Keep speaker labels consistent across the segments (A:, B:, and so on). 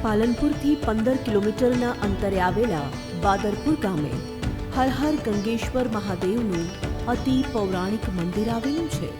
A: પાલનપુરથી 15 કિલોમીટરના અંતરે આવેલા બાદરપુર ગામે હર હર ગંગેશ્વર મહાદેવનું અતિ પૌરાણિક મંદિર આવેલું છે।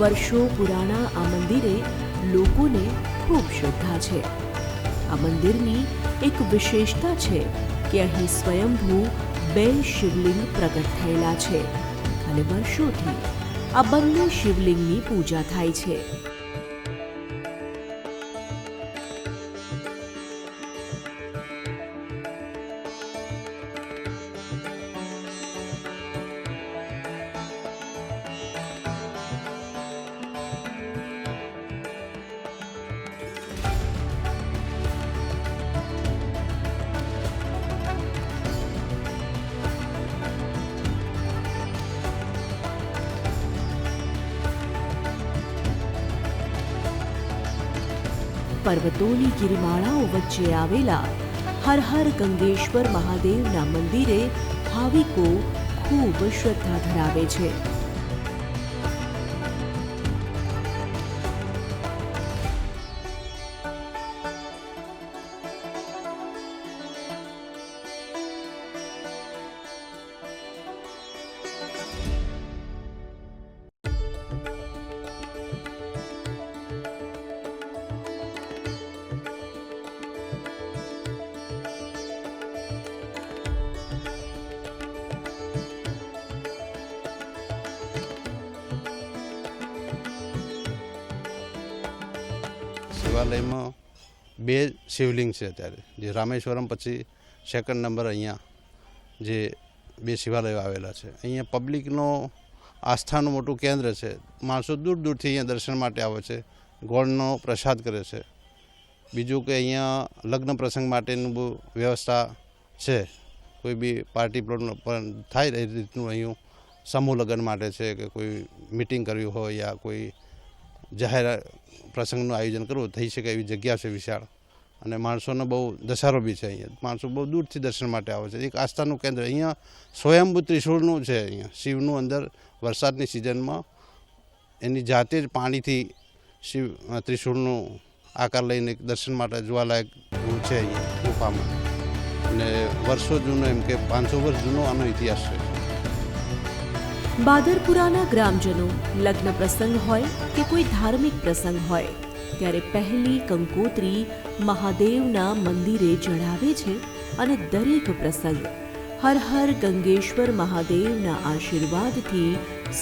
A: વર્ષો પુરાણા આ મંદિરે લોકોને ખૂબ શ્રદ્ધા છે। આ મંદિરની એક વિશેષતા છે કે અહીં સ્વયંભૂ 2 શિવલિંગ પ્રગટ થયેલા છે અને વર્ષોથી આ બંને શિવલિંગની પૂજા થાય છે। પર્વતોની ગિરિમાળાઓ વચ્ચે આવેલા હર હર ગંગેશ્વર મહાદેવના મંદિરે ભાવિકો ખૂબ શ્રદ્ધા ધરાવે છે।
B: શિવાલયમાં 2 શિવલિંગ છે અત્યારે, જે રામેશ્વરમ પછી સેકન્ડ નંબર અહીંયા જે 2 શિવાલયો આવેલા છે। અહીંયા પબ્લિકનો આસ્થાનું મોટું કેન્દ્ર છે। માણસો દૂર દૂરથી અહીંયા દર્શન માટે આવે છે, ગોળનો પ્રસાદ કરે છે। બીજું કે અહીંયા લગ્ન પ્રસંગ માટેનું બહુ વ્યવસ્થા છે। કોઈ બી પાર્ટી પણ થાય એ રીતનું અહીં સમૂહ લગ્ન માટે છે કે કોઈ મિટિંગ કરવી હોય યા કોઈ જાહેર પ્રસંગનું આયોજન કરવું થઈ શકે એવી જગ્યા છે વિશાળ, અને માણસોનો બહુ ધસારો બી છે। અહીંયા માણસો બહુ દૂરથી દર્શન માટે આવે છે। એક આસ્થાનું કેન્દ્ર અહીંયા સ્વયંભૂ ત્રિશૂળનું છે। અહીંયા શિવનું અંદર વરસાદની સિઝનમાં એની જાતે જ પાણીથી શિવ ત્રિશૂળનું આકાર લઈને દર્શન માટે જોવાલાયક છે અહીંયા ગુફામાં, અને વર્ષો જૂનો એમ કે 500 વર્ષ જૂનો આનો ઇતિહાસ છે।
A: બાદરપુરાના ગ્રામજનો લગ્ન પ્રસંગ હોય કે કોઈ ધાર્મિક પ્રસંગ હોય ત્યારે પહેલી કંકોત્રી મહાદેવના મંદિરે ચઢાવે છે અને દરેક પ્રસંગ હર હર ગંગેશ્વર મહાદેવના આશીર્વાદથી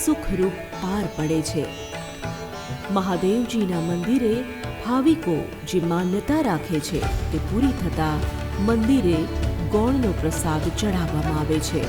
A: સુખરૂપ પાર પડે છે। મહાદેવજીના મંદિરે ભાવિકો જે માન્યતા રાખે છે તે પૂરી થતાં મંદિરે ગોળનો પ્રસાદ ચઢાવવામાં આવે છે।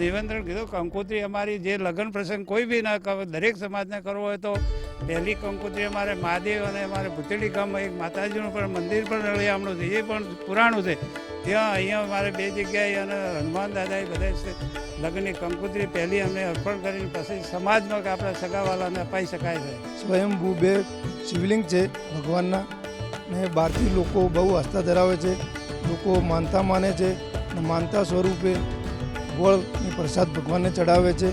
C: દેવેન્દ્ર કીધું કંકોત્રી અમારી જે લગ્ન પ્રસંગ કોઈ બી ના કરે, દરેક સમાજને કરવો હોય તો પહેલી કંકોત્રી અમારે મહાદેવ અને અમારે ભૂતેડી ગામમાં એક માતાજીનું પણ મંદિર પણ રળિયામણું છે, એ પણ પુરાણું છે। ત્યાં અહીંયા અમારે 2 જગ્યાએ અને હનુમાન દાદાએ બધા લગ્નની કંકોત્રી પહેલી અમને અર્પણ કરીને પછી સમાજમાં કે આપણા સગાવાલાને અપાઈ શકાય છે।
D: સ્વયંભૂ 2 શિવલિંગ છે ભગવાનના, ને બહારથી લોકો બહુ આસ્થા ધરાવે છે। લોકો માનતા માને છે અને માનતા સ્વરૂપે ગોળની પ્રસાદ ભગવાનને ચડાવે છે।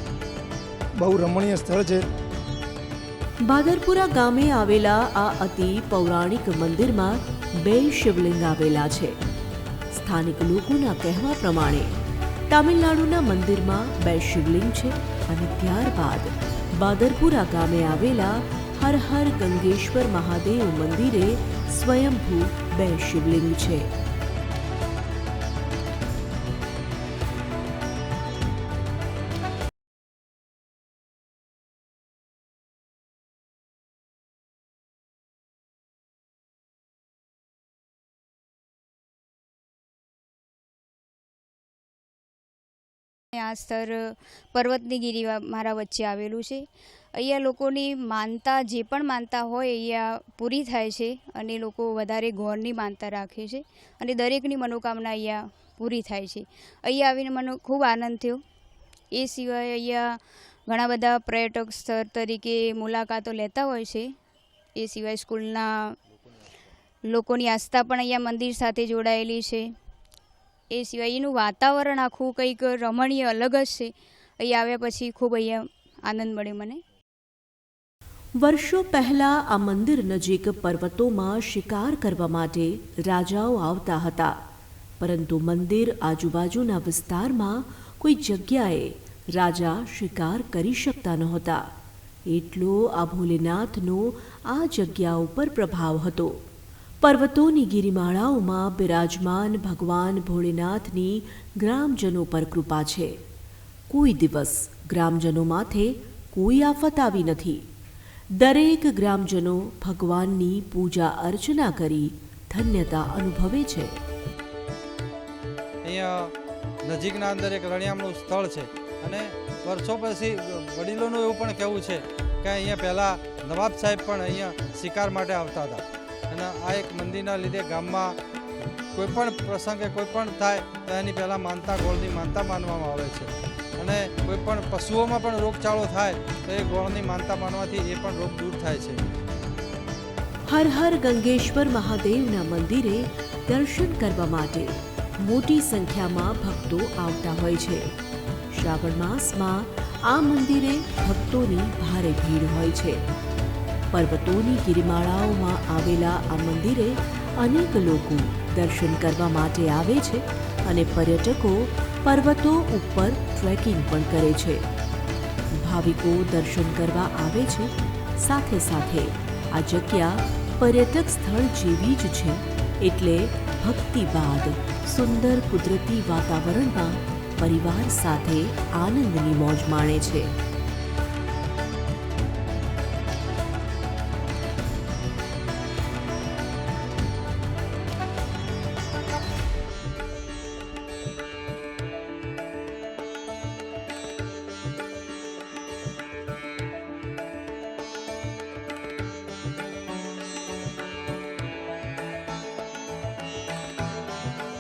D: બહુ રમણીય સ્થળ છે।
A: બાદરપુરા ગામે આવેલા આ અતિ પૌરાણિક મંદિરમાં 2 શિવલિંગ આવેલા છે। સ્થાનિક લોકોના કહેવા પ્રમાણે તામિલનાડુના મંદિરમાં 2 શિવલિંગ છે અને ત્યારબાદ બાદરપુરા ગામે આવેલા હર હર ગંગેશ્વર મહાદેવ મંદિરે સ્વયંભૂ 2 શિવલિંગ છે.
E: આ સ્તર પર્વતની ગિરી મારા વચ્ચે આવેલું છે. અહીંયા લોકોની માનતા જે પણ માનતા હોય અહીંયા પૂરી થાય છે અને લોકો વધારે ગોળની માનતા રાખે છે અને દરેકની મનોકામના અહીંયા પૂરી થાય છે. અહીંયા આવીને મને ખૂબ આનંદ થયો. એ સિવાય અહીંયા ઘણા બધા પર્યટક સ્થળ તરીકે મુલાકાતો લેતા હોય છે. એ સિવાય સ્કૂલના લોકોની આસ્થા પણ અહીંયા મંદિર સાથે જોડાયેલી છે. એ સિવાય એનું વાતાવરણ આખું કંઈક રમણીય અલગ જ છે. અહીંયા આવ્યા પછી ખૂબ અહીંયા આનંદ મળ્યો મને.
A: વર્ષો પહેલા આ મંદિર નજીક પર્વતોમાં શિકાર કરવા માટે રાજાઓ આવતા હતા, પરંતુ મંદિર આજુબાજુના વિસ્તારમાં કોઈ જગ્યાએ રાજા શિકાર કરી શકતા નહોતા. એટલો આ ભોલેનાથનો આ જગ્યા ઉપર પ્રભાવ હતો. પર્વતોની ગિરિમાળાઓમાં બિરાજમાન ભગવાન ભોળેનાથની ગ્રામજનો પર કૃપા છે. કોઈ દિવસ ગ્રામજનો માથે કોઈ આફત આવી નથી. દરેક ગ્રામજનો ભગવાનની પૂજા અર્ચના કરી ધન્યતા અનુભવે છે.
F: અહીંયા નજીકના અંદર એક રણિયામણું સ્થળ છે અને વર્ષો પછી વડીલોનું એવું પણ કહેવું છે કે અહીંયા પહેલાં નવાબ સાહેબ પણ અહીંયા શિકાર માટે આવતા હતા. અને આ એક મંદિરના લીધે ગામમાં કોઈ પણ પ્રસંગે કોઈ પણ થાય તો એની પહેલાં માનતા ગોળની માનતા માનવામાં આવે છે. અને કોઈ પણ પશુઓમાં પણ રોગચાળો થાય તો એ ગોળની માનતા માનવાથી એ પણ રોગ દૂર થાય છે.
A: હર હર ગંગેશ્વર મહાદેવના મંદિરે દર્શન કરવા માટે મોટી સંખ્યામાં ભક્તો આવતા હોય છે. શ્રાવણ માસમાં આ મંદિરે ભક્તોની ભારે ભીડ હોય છે. પર્વતોની ગિરિમાળાઓમાં આવેલા આ મંદિરે અનેક લોકો દર્શન કરવા માટે આવે છે અને પર્યટકો પર્વતો ઉપર ટ્રેકિંગ પણ કરે છે. ભાવિકો દર્શન કરવા આવે છે. સાથે સાથે આ જગ્યા પર્યટક સ્થળ જેવી જ છે, એટલે ભક્તિ બાદ સુંદર કુદરતી વાતાવરણમાં પરિવાર સાથે આનંદની મોજ માણે છે.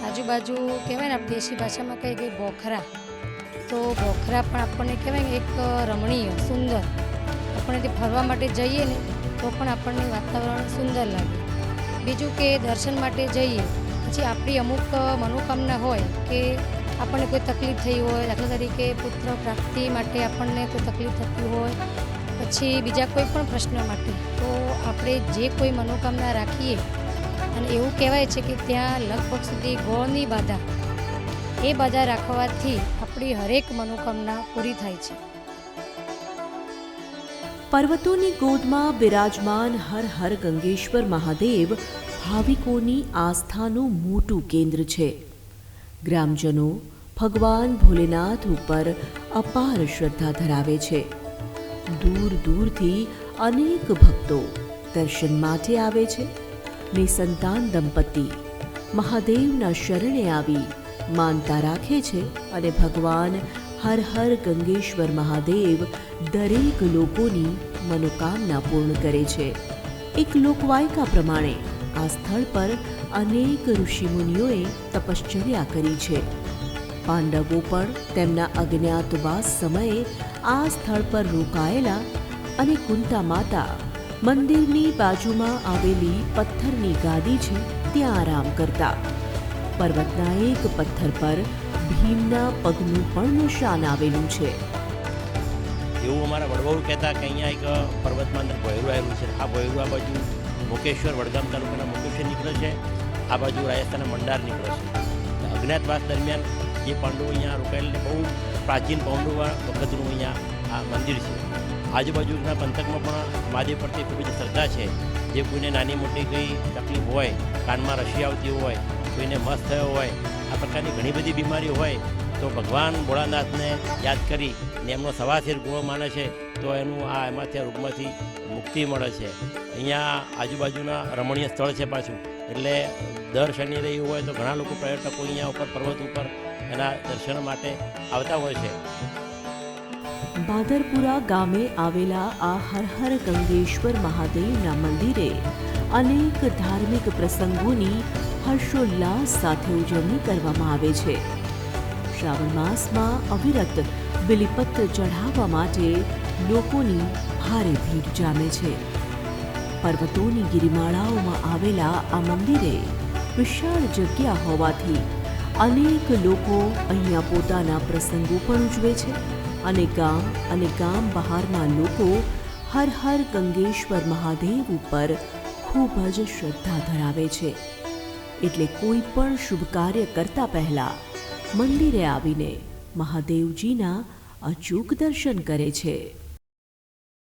G: આજુબાજુ કહેવાય ને આપણે દેશી ભાષામાં કહીએ કે બોખરા, તો બોખરા પણ આપણને કહેવાય ને એક રમણીય સુંદર, આપણે તે ફરવા માટે જઈએ ને તો પણ આપણને વાતાવરણ સુંદર લાગે. બીજું કે દર્શન માટે જઈએ પછી આપણી અમુક મનોકામના હોય કે આપણને કોઈ તકલીફ થઈ હોય, દાખલા તરીકે પુત્ર પ્રાપ્તિ માટે આપણને કોઈ તકલીફ થતી હોય, પછી બીજા કોઈ પણ પ્રશ્ન માટે, તો આપણે જે કોઈ મનોકામના રાખીએ અને એવું કહેવાય છે કે ત્યાં લગભગ સુધી ગોળની બાધા, એ બાધા રાખવાથી આપણી હરેક મનોકામના પૂરી થાય છે.
A: પર્વતોની ગોદમાં બિરાજમાન હર હર ગંગેશ્વર મહાદેવ ભાવિકોની આસ્થાનું મોટું કેન્દ્ર છે. ગ્રામજનો ભગવાન ભોલેનાથ ઉપર અપાર શ્રદ્ધા ધરાવે છે. દૂર દૂરથી અનેક ભક્તો દર્શન માટે આવે છે. નિસંતાન દંપતી મહાદેવના શરણે આવી માનતા રાખે છે અને ભગવાન હર હર ગંગેશ્વર મહાદેવ દરેક લોકોની મનોકામના પૂર્ણ કરે છે. એક લોકવાયકા પ્રમાણે આ સ્થળ પર અનેક ઋષિમુનિઓએ તપશ્ચર્યા કરી છે. પાંડવો પણ તેમના અજ્ઞાતવાસ સમયે આ સ્થળ પર રોકાયેલા અને કુંતા માતા મંદિરની બાજુમાં આવેલી પથ્થરની ગાદી છે ત્યાં આરામ કરતા. પર્વતના એક પથ્થર પર ભીમના પગનું પણ નિશાન આવેલું છે.
H: એવું અમારા વડવાઓ કહેતા કે અહીંયા એક પર્વતમાં અંદર ભોયરું આવેલું છે. આ ભોયરું આ બાજુ મુકેશ્વર, વડગામ તાલુકાના મુકેશ્વર નીકળે છે, આ બાજુ રાજસ્થાનના મંડાર નીકળે છે. અજ્ઞાતવાસ દરમિયાન જે પાંડવો અહીંયા રોકાયેલા બહુ પ્રાચીન પાંડવો વખતનું અહીંયા આ મંદિર છે. આજુબાજુના પંથકમાં પણ મહાદેવ પ્રત્યે ખૂબ જ શ્રદ્ધા છે. જે કોઈને નાની મોટી કંઈ તકલીફ હોય, કાનમાં રસી આવતી હોય, કોઈને મસ્ત થયો હોય, આ પ્રકારની ઘણી બધી બીમારી હોય તો ભગવાન ભોળાનાથને યાદ કરી ને એમનો સવાશેર ગુણો માને છે તો એનું એમાંથી રોગમાંથી મુક્તિ મળે છે. અહીંયા આજુબાજુના રમણીય સ્થળ છે પાછું, એટલે દર શનિ રવિ હોય તો ઘણા લોકો પર્યટકો અહીંયા ઉપર પર્વત ઉપર એના દર્શન માટે આવતા હોય છે.
A: બાદરપુરા ગામે આવેલા આ હર હર ગંગેશ્વર મહાદેવના મંદિરે અનેક ધાર્મિક પ્રસંગોની હર્ષોલ્લાસ સાથે ઉજવણી કરવામાં આવે છે. શ્રાવણ માસમાં અવિરત બિલીપત્ર ચઢાવવા માટે લોકોની ભારે ભીડ જામે છે. પર્વતોની ગિરિમાળાઓમાં આવેલા આ મંદિરે વિશાળ જગ્યા હોવાથી અનેક લોકો અહીંયા પોતાના પ્રસંગો પણ ઉજવે છે અને ગામ બહારના લોકો હર હર ગંગેશ્વર મહાદેવ ઉપર ખૂબ જ શ્રદ્ધા ધરાવે છે. એટલે કોઈ પણ શુભ કાર્ય કરતા પહેલા મંદિરે આવીને મહાદેવજીના અચૂક દર્શન કરે છે.